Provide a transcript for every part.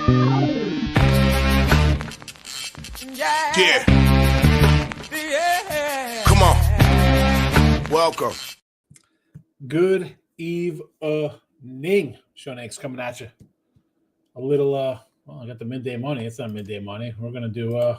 Yeah. Come on. Welcome. Good evening. Sean X coming at you. A little, well, I got the midday money. It's not midday money. We're going to do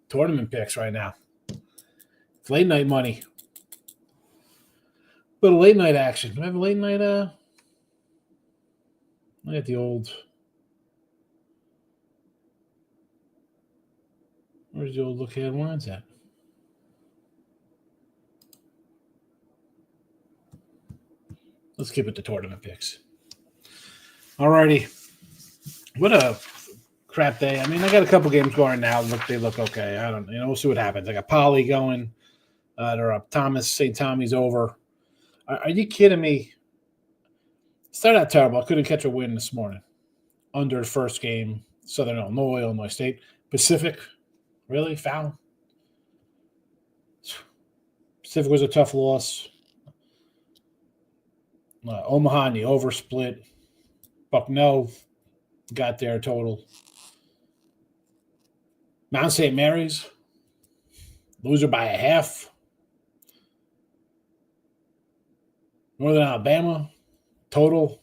tournament picks right now. It's late night money. Little late night action. Do I have a late night? I got the old. Where's the old look ahead lines at? Let's keep it to tournament picks. Alrighty. What a crap day. I mean, I got a couple games going now. They look okay. We'll see what happens. I got Poly going. They're up. St. Tommy's over. Are you kidding me? Started out terrible. I couldn't catch a win this morning. Under first game, Southern Illinois State. Pacific, really? Foul? Pacific was a tough loss. Omaha in the over split. Bucknell got their total. Mount St. Mary's, loser by a half. Northern Alabama, total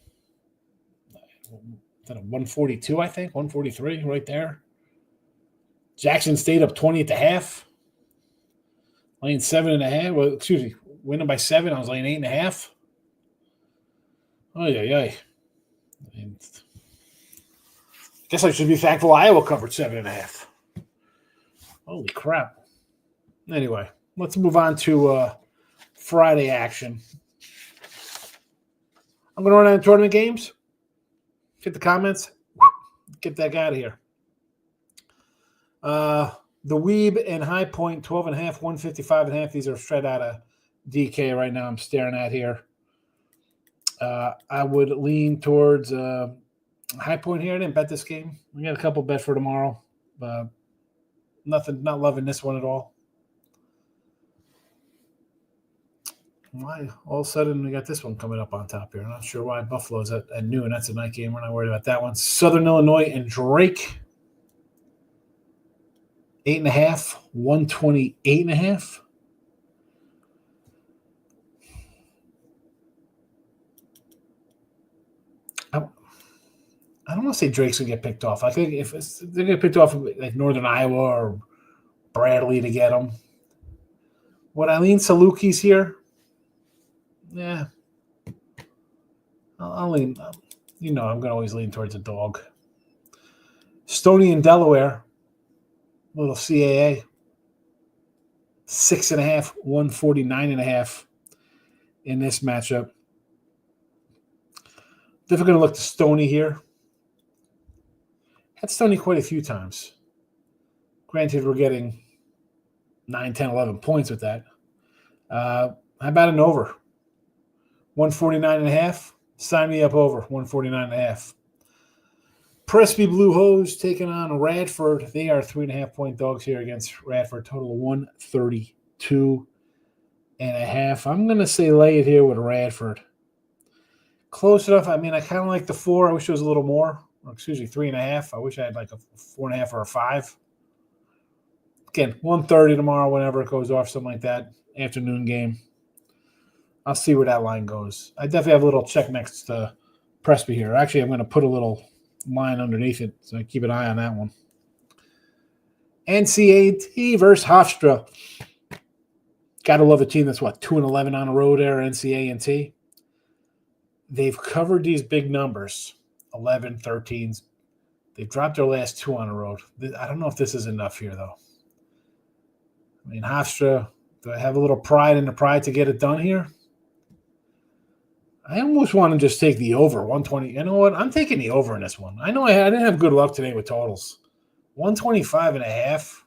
142, I think, 143 right there. Jackson State up 20 at the half. Laying 7.5. Well, excuse me, winning by 7. I was laying 8.5. Oh, yeah. I guess I should be thankful Iowa covered 7.5. Holy crap. Anyway, let's move on to Friday action. I'm going to run out of tournament games. Get the comments. Get that guy out of here. The Weeb and High Point, 12.5, 155.5. These are straight out of DK right now I'm staring at here. I would lean towards High Point here. I didn't bet this game. We got a couple bet for tomorrow. Not loving this one at all. Why all of a sudden we got this one coming up on top here? I'm not sure why. Buffalo's at noon. That's a night game. We're not worried about that one. Southern Illinois and Drake. 8.5, 128.5. I don't want to say Drake's going to get picked off. I think if they're going to get picked off like Northern Iowa or Bradley to get them. Would I lean Salukis here? Yeah. I'll lean. I'm going to always lean towards a dog. Stony and Delaware. Little CAA. 6.5, 149.5 in this matchup. If we're going to look to Stony here. Had Stony quite a few times. Granted, we're getting 9, 10, 11 points with that. How about an over? 149.5. Sign me up over 149.5. Presby Blue Hose taking on Radford. They are 3.5-point dogs here against Radford. Total of 132.5. I'm going to say lay it here with Radford. Close enough. I mean, I kind of like the 4. I wish it was a little more. Or 3.5. I wish I had like a 4.5 or a 5. Again, 1:30 tomorrow, whenever it goes off, something like that. Afternoon game. I'll see where that line goes. I definitely have a little check next to Presby here. Actually, I'm going to put a little line underneath it, so keep an eye on that one. NCAT versus Hofstra. Got to love a team that's, 2-11 on the road there, NCAT. They've covered these big numbers, 11, 13s. They've dropped their last 2 on the road. I don't know if this is enough here, though. I mean, Hofstra, do I have a little pride in the pride to get it done here? I almost want to just take the over, 120. You know what? I'm taking the over in this one. I know I didn't have good luck today with totals. 125.5.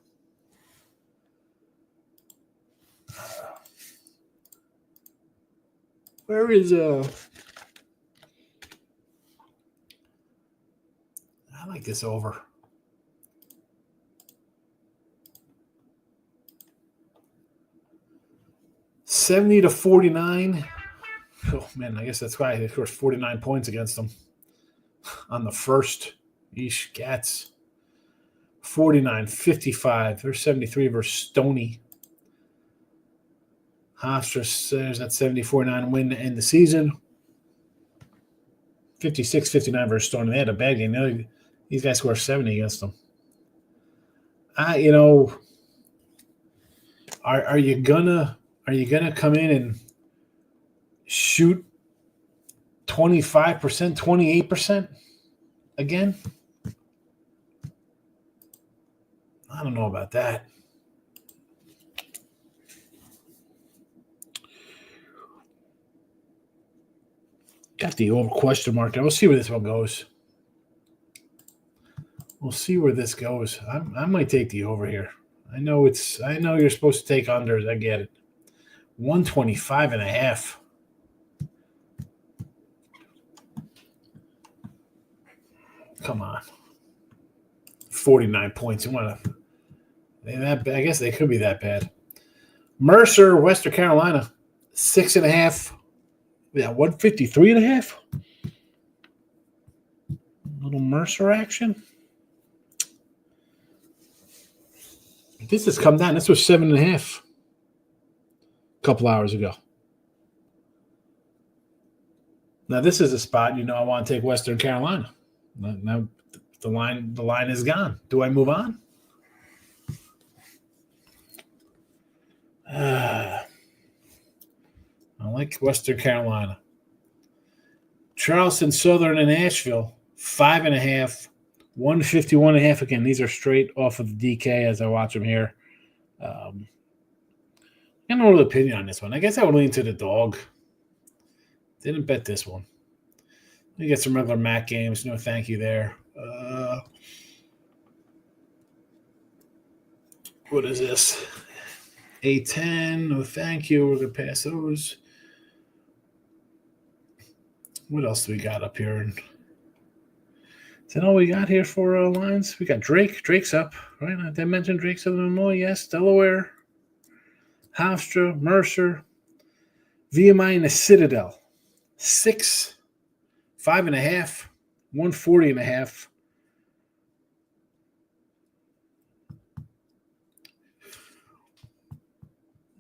Where is I like this over. $70-49. Oh man, I guess that's why they scored 49 points against them on the first Yeesh, Gats. 49-55. They're 73 versus Stony. Hofstra says that 74-9 win to end the season. 56-59 versus Stony. They had a bad game. These guys scored 70 against them. Are you gonna come in and shoot 25%, 28% again? I don't know about that. Got the over question mark. We'll see where this one goes. We'll see where this goes. I might take the over here. I know you're supposed to take unders. I get it. 125.5. Come on. 49 points. I guess they could be that bad. Mercer, Western Carolina, 6.5. Yeah, 153.5. Little Mercer action. This has come down. This was 7.5 a couple hours ago. Now this is a spot I want to take Western Carolina. Now the line is gone. Do I move on? I like Western Carolina. Charleston Southern and Asheville, 5.5, 151.5 again. These are straight off of the DK as I watch them here. I got no real opinion on this one. I guess I would lean to the dog. Didn't bet this one. We get some regular MAC games. No thank you there. What is this? A10. No thank you. We're going to pass those. What else do we got up here? Is that all we got here for lines? We got Drake. Drake's up, right? Did I mention Drake, Southern Illinois? Yes. Delaware. Hofstra. Mercer. VMI and the Citadel. 6. 5.5. 140.5.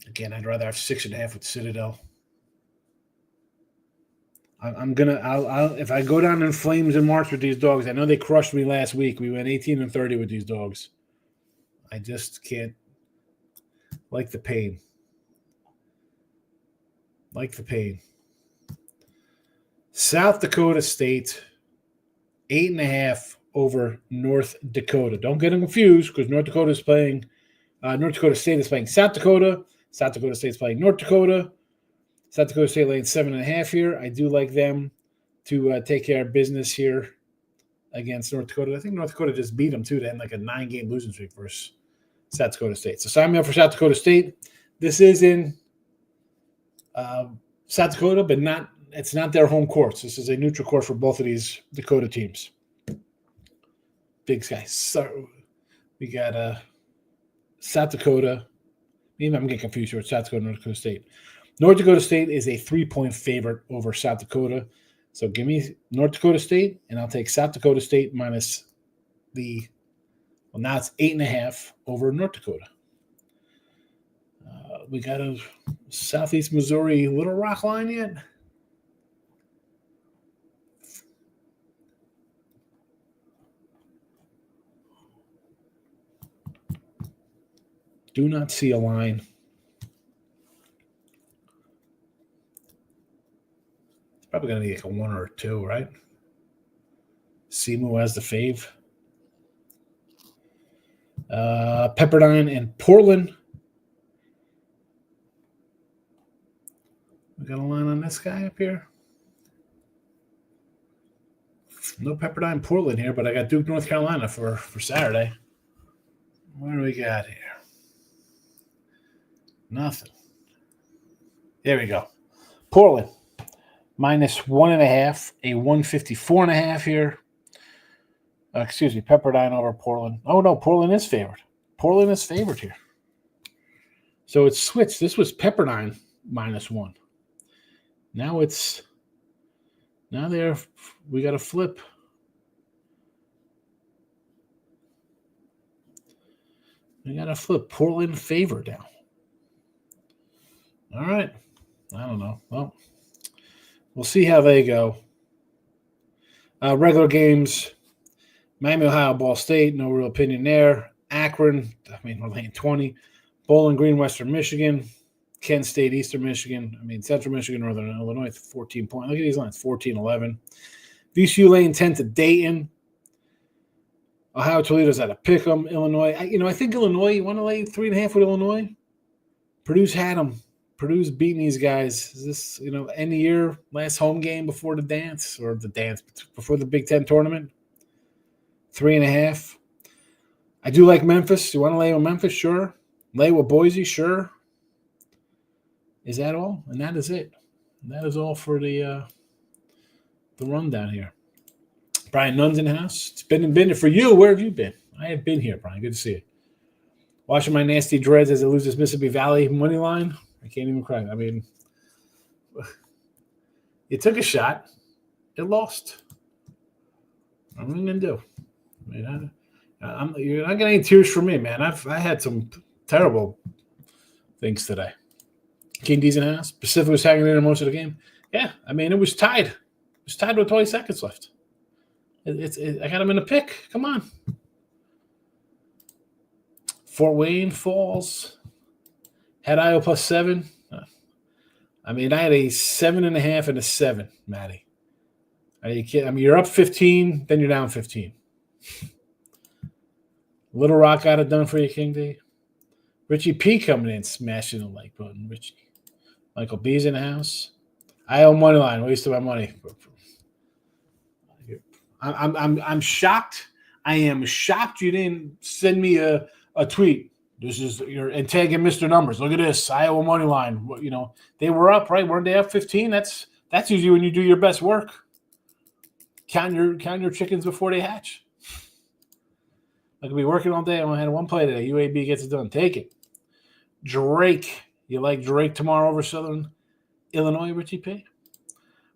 Again, I'd rather have 6.5 with Citadel. I'll if I go down in flames in March with these dogs, I know they crushed me last week. We went 18-30 with these dogs. I just can't like the pain. South Dakota State, 8.5 over North Dakota. Don't get them confused because North Dakota State is playing South Dakota. South Dakota State's playing North Dakota. South Dakota State laying 7.5 here. I do like them to take care of business here against North Dakota. I think North Dakota just beat them too. They had like a 9-game losing streak versus South Dakota State. So sign me up for South Dakota State. This is in South Dakota, but it's not their home course. This is a neutral course for both of these Dakota teams. Big guys. So we got South Dakota. Maybe I'm getting confused here with South Dakota and North Dakota State. North Dakota State is a 3-point favorite over South Dakota. So give me North Dakota State, and I'll take South Dakota State minus now it's 8.5 over North Dakota. We got a Southeast Missouri Little Rock line yet? Do not see a line. It's probably going to be like a 1 or a 2, right? Simu has the fave. Pepperdine and Portland. We got a line on this guy up here. No Pepperdine Portland here, but I got Duke, North Carolina for Saturday. What do we got here? Nothing. There we go. Portland, minus 1.5, a 154.5 here. Pepperdine over Portland. Oh, no, Portland is favored. Portland is favored here. So it's switched. This was Pepperdine minus 1. Now we got to flip. We got to flip Portland favor down. All right. I don't know. Well, we'll see how they go. Regular games, Miami, Ohio, Ball State, no real opinion there. Akron, we're laying 20. Bowling Green, Western Michigan. Kent State, Eastern Michigan. Central Michigan, Northern Illinois, 14 points. Look at these lines, 14-11. VCU laying 10 to Dayton. Ohio, Toledo's at a pick'em. Illinois, I think Illinois, you want to lay 3.5 with Illinois? Purdue's had them. Purdue's beating these guys. Is this, end of year, last home game before the dance, or the dance before the Big Ten tournament? 3.5. I do like Memphis. You want to lay with Memphis? Sure. Lay with Boise? Sure. Is that all? And that is it. And that is all for the rundown here. Brian Nunn's in the house. It's been for you. Where have you been? I have been here, Brian. Good to see you. Watching my nasty dreads as it loses Mississippi Valley money line. I can't even cry. You took a shot. It lost. What am I going to do? You're not getting any tears from me, man. I had some terrible things today. King D's in the house. Pacific was hanging in there most of the game. Yeah, it was tied. It was tied with 20 seconds left. I got him in a pick. Come on. Fort Wayne falls. Had Iowa plus 7. I had a 7.5 and a 7, Maddie. Are you kidding? You're up 15, then you're down 15. Little Rock got it done for you, King D. Richie P coming in, smashing the like button. Richie. Michael B's in the house. Iowa money line, wasted my money. I'm shocked. I am shocked you didn't send me a tweet. This is and tagging Mr. Numbers. Look at this Iowa money line. They were up, right? Weren't they up 15? That's usually when you do your best work. Count your chickens before they hatch. I could be working all day. I only had one play today. UAB gets it done. Take it. Drake. You like Drake tomorrow over Southern Illinois, Richie P?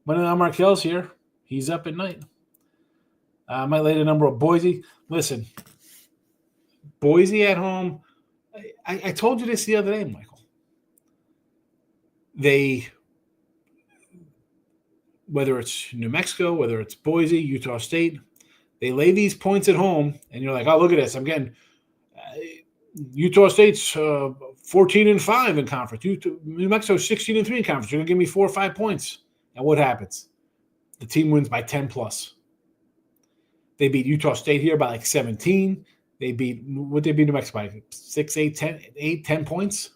Money line Markel's here. He's up at night. I might lay the number of Boise. Listen, Boise at home. I told you this the other day, Michael. Whether it's New Mexico, whether it's Boise, Utah State, they lay these points at home, and you're like, oh, look at this. I'm getting Utah State's 14-5 in conference. New Mexico 16-3 in conference. You're going to give me 4 or 5 points. And what happens? The team wins by 10 plus. They beat Utah State here by 17. They beat New Mexico by 6, 8, 10 points.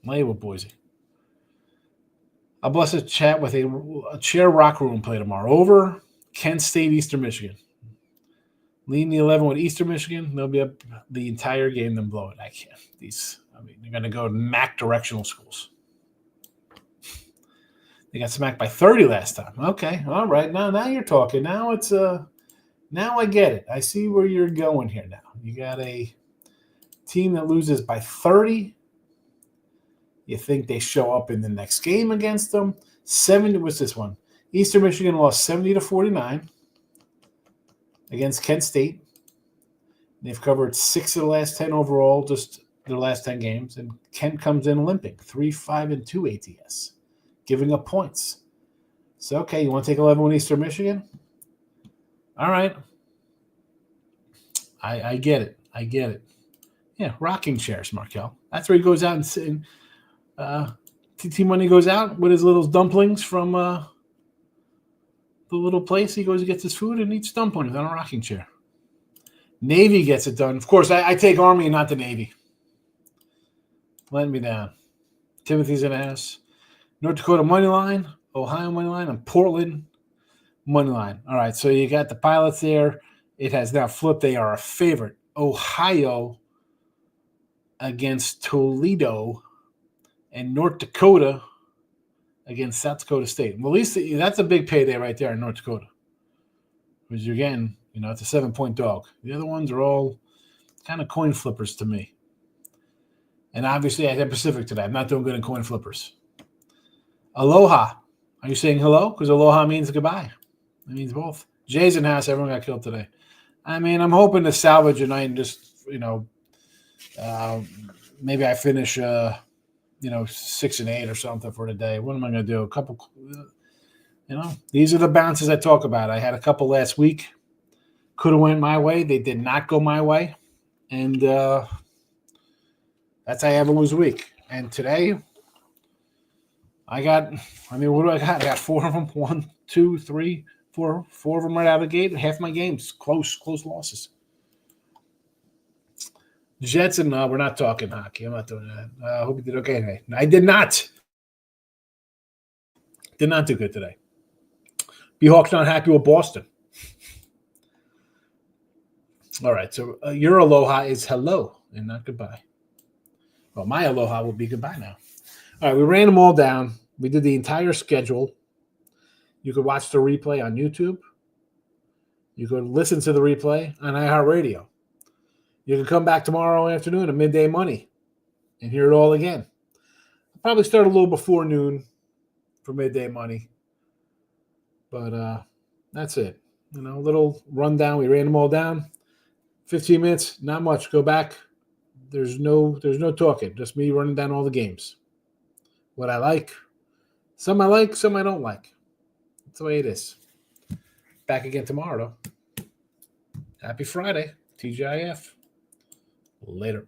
Lay with Boise. I'll bless a chat with a chair rock room play tomorrow. Over Kent State, Eastern Michigan. Lean the 11 with Eastern Michigan. They'll be up the entire game, then blow it. I can't. They're going to go MAC directional schools. They got smacked by 30 last time. Okay, all right. Now you're talking. Now it's now I get it. I see where you're going here now. You got a team that loses by 30. You think they show up in the next game against them. 70 was this one. Eastern Michigan lost 70-49 against Kent State. They've covered 6 of the last 10 overall, just their last 10 games. And Kent comes in limping, 3-5-2 ATS, giving up points. So, okay, you want to take 11 with Eastern Michigan? All right. I get it. I get it. Yeah, rocking chairs, Markel. That's where he goes out and TT Money goes out with his little dumplings from the little place. He goes and gets his food and eats dumplings on a rocking chair. Navy gets it done. Of course, I take Army and not the Navy. Let me down. Timothy's in the house. North Dakota money line, Ohio money line, and Portland money line. All right, so you got the Pilots there. It has now flipped. They are a favorite. Ohio against Toledo, and North Dakota against South Dakota State. Well, at least that's a big payday right there in North Dakota. Because you're getting, it's a 7-point dog. The other ones are all kind of coin flippers to me. And obviously, I had Pacific today. I'm not doing good in coin flippers. Aloha. Are you saying hello? Because aloha means goodbye. It means both. Jay's in house. Everyone got killed today. I'm hoping to salvage a night and just maybe I finish 6-8 or something for the day. What am I going to do? A couple, these are the bounces I talk about. I had a couple last week. Could have went my way. They did not go my way. And that's how I have a lose week. And today, what do I got? I got 4 of them. 1, 2, 3, 4. 4 of them right out of the gate. Half my games, close losses. Jets and we're not talking hockey. I'm not doing that. I hope you did okay today. I did not. Did not do good today. Hawks not happy with Boston. All right, so your aloha is hello and not goodbye. Well, my aloha will be goodbye now. All right, we ran them all down. We did the entire schedule. You could watch the replay on YouTube. You could listen to the replay on iHeartRadio. You can come back tomorrow afternoon at Midday Money and hear it all again. I'll probably start a little before noon for Midday Money. But that's it. A little rundown. We ran them all down. 15 minutes, not much. Go back. There's no talking. Just me running down all the games. What I like. Some I like, some I don't like. That's the way it is. Back again tomorrow, though. Happy Friday. TGIF. Later.